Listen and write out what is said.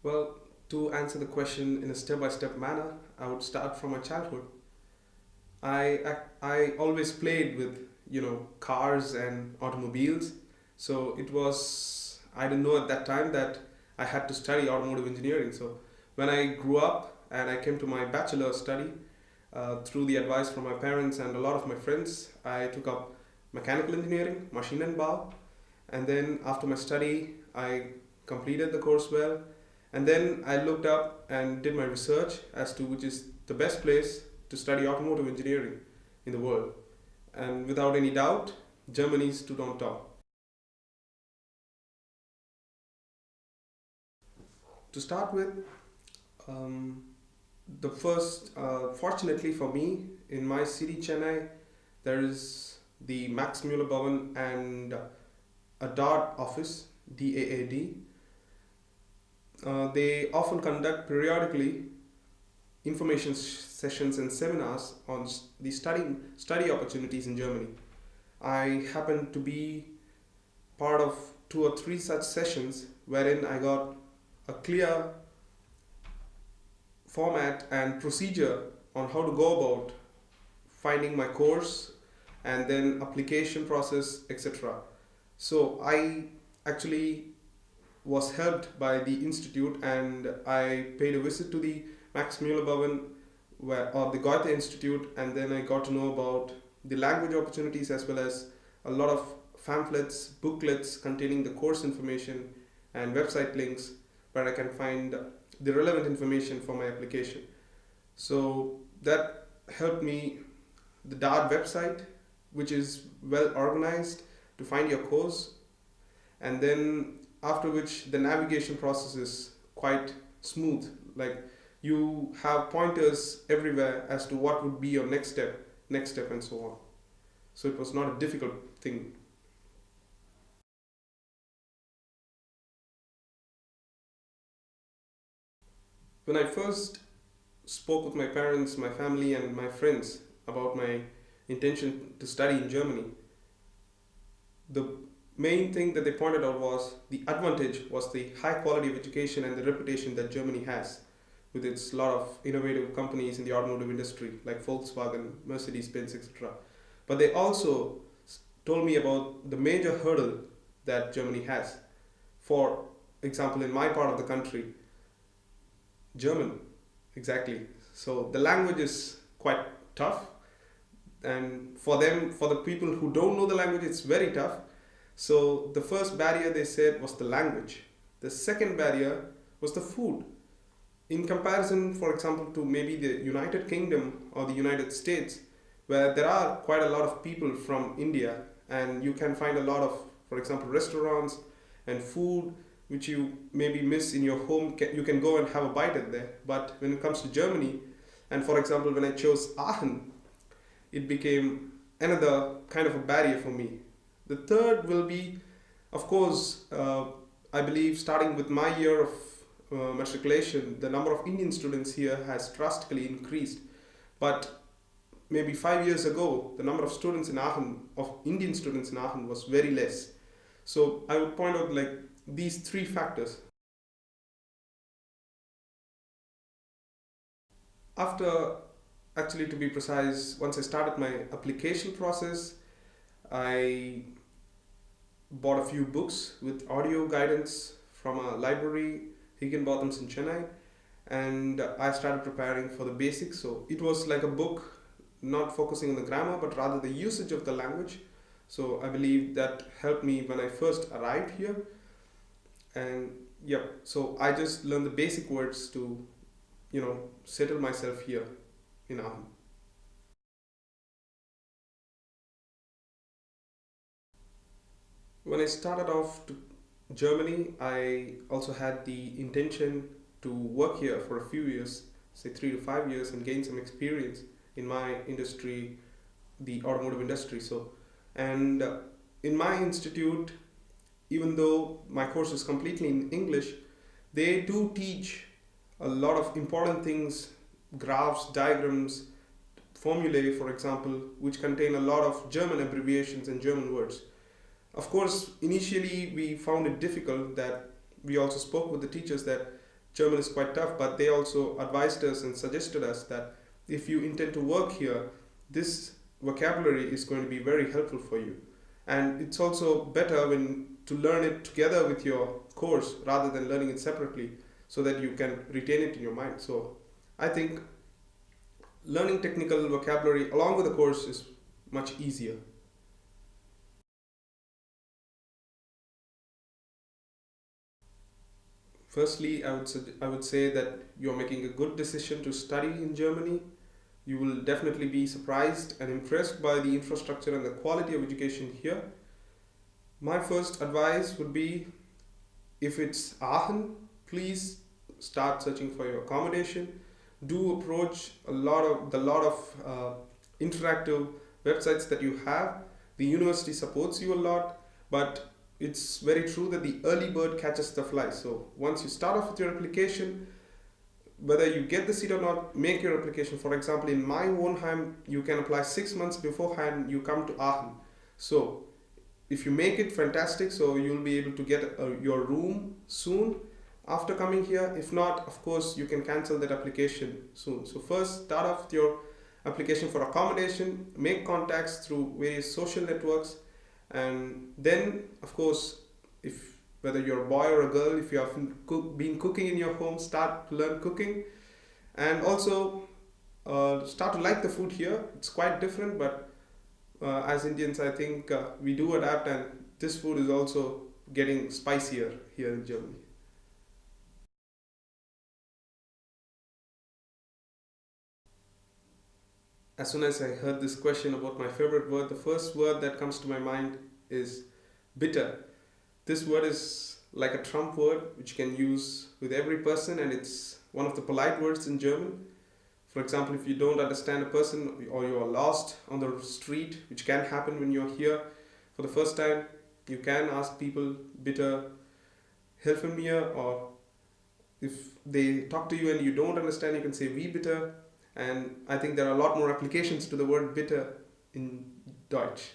Well, to answer the question in a step-by-step manner, I would start from my childhood. I always played with cars and automobiles, so it was I didn't know at that time that I had to study automotive engineering. So when I grew up and I came to my bachelor study, through the advice from my parents and a lot of my friends, I took up mechanical engineering, machine and bow, and then after my study, I completed the course well, and then I looked up and did my research as to which is the best place to study automotive engineering in the world. And without any doubt, Germany stood on top. To start with, um, the first, fortunately for me, in my city, Chennai, there is the Max Muller Bhavan and a DAAD office, DAAD. They often conduct periodically information sessions and seminars on the study opportunities in Germany. I happened to be part of two or three such sessions wherein I got a clear format and procedure on how to go about finding my course and then application process, etc. So I actually was helped by the institute, and I paid a visit to the Max Muller Bhavan or the Goethe Institute, and then I got to know about the language opportunities as well as a lot of pamphlets, booklets containing the course information and website links where I can find the relevant information for my application. So that helped me. The DAAD website, which is well organized to find your course, and then after which the navigation process is quite smooth. Like, you have pointers everywhere as to what would be your next step, and so on. So it was not a difficult thing. When I first spoke with my parents, my family, and my friends about my intention to study in Germany, the main thing that they pointed out was the advantage was the high quality of education and the reputation that Germany has with its lot of innovative companies in the automotive industry like Volkswagen, Mercedes-Benz, etc. But they also told me about the major hurdle that Germany has. For example, in my part of the country, German, exactly. So the language is quite tough, and for the people who don't know the language, it's very tough. So the first barrier they said was the language. The second barrier was the food. In comparison, for example, to maybe the United Kingdom or the United States, where there are quite a lot of people from India, and you can find a lot of, for example, restaurants and food which you maybe miss in your home, you can go and have a bite at there. But when it comes to Germany, and for example, when I chose Aachen, it became another kind of a barrier for me. The third will be, of course, I believe starting with my year of matriculation, the number of Indian students here has drastically increased. But maybe 5 years ago, the number of students in Aachen, of Indian students in Aachen, was very less. So I would point out like these three factors. After, actually to be precise, once I started my application process, I bought a few books with audio guidance from a library, Higginbotham's in Chennai, and I started preparing for the basics. So it was like a book not focusing on the grammar but rather the usage of the language. So I believe that helped me when I first arrived here. And yeah, so I just learned the basic words to settle myself here in Aachen. When I started off to Germany, I also had the intention to work here for a few years, say 3 to 5 years, and gain some experience in my industry, the automotive industry. So, and in my institute, even though my course is completely in English, they do teach a lot of important things, graphs, diagrams, formulae, for example, which contain a lot of German abbreviations and German words. Of course, initially we found it difficult. That we also spoke with the teachers that German is quite tough, but they also advised us and suggested us that if you intend to work here, this vocabulary is going to be very helpful for you. And it's also better when to learn it together with your course rather than learning it separately, so that you can retain it in your mind. So I think learning technical vocabulary along with the course is much easier. Firstly, I would say that you're making a good decision to study in Germany. You will definitely be surprised and impressed by the infrastructure and the quality of education here. My first advice would be, if it's Aachen, please start searching for your accommodation. Do approach a lot of interactive websites that you have. The university supports you a lot, but it's very true that the early bird catches the fly. So once you start off with your application, whether you get the seat or not, make your application. For example, in my Wohnheim, you can apply 6 months beforehand you come to Aachen. So if you make it, fantastic. So you'll be able to get your room soon after coming here. If not, of course, you can cancel that application soon. So first, start off with your application for accommodation, make contacts through various social networks, and then, of course, if whether you're a boy or a girl, if you have been cooking in your home, start to learn cooking, and also start to like the food here. It's quite different, but as Indians, I think we do adapt, and this food is also getting spicier here in Germany. As soon as I heard this question about my favorite word, the first word that comes to my mind is bitter. This word is like a trump word which you can use with every person, and it's one of the polite words in German. For example, if you don't understand a person or you are lost on the street, which can happen when you're here for the first time, you can ask people bitte helfen mir, or if they talk to you and you don't understand, you can say wie bitte. And I think there are a lot more applications to the word bitter in Deutsch.